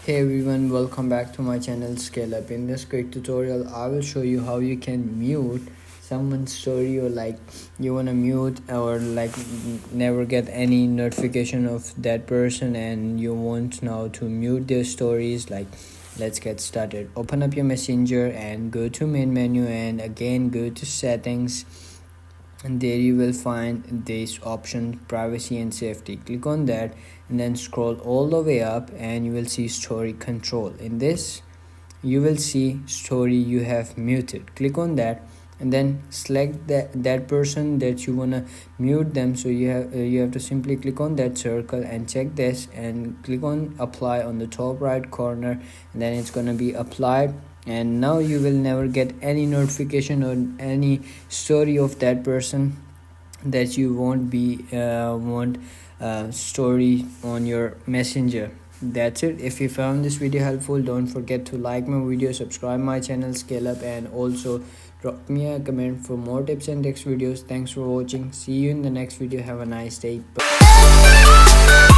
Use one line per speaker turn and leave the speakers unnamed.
Hey everyone, welcome back to my channel Scale Up. In this quick tutorial, I will show you how you can mute someone's story, or like you wanna mute or never get any notification of that person and you want now to mute their stories. Let's get started. Open up your messenger and go to main menu and again go to settings, and there you will find this option, privacy and safety. Click on that and then scroll all the way up and you will see story control. In this you will see story you have muted. Click on that and then select that person that you want to mute them. So you have to simply click on that circle and check this and click on apply on the top right corner, and then it's going to be applied. And now you will never get any notification or any story of that person that you won't be want story on your messenger. That's it. If you found this video helpful, don't forget to like my video, subscribe my channel Scale Up, and also drop me a comment for more tips and tricks videos. Thanks for watching. See you in the next video. Have a nice day. Bye.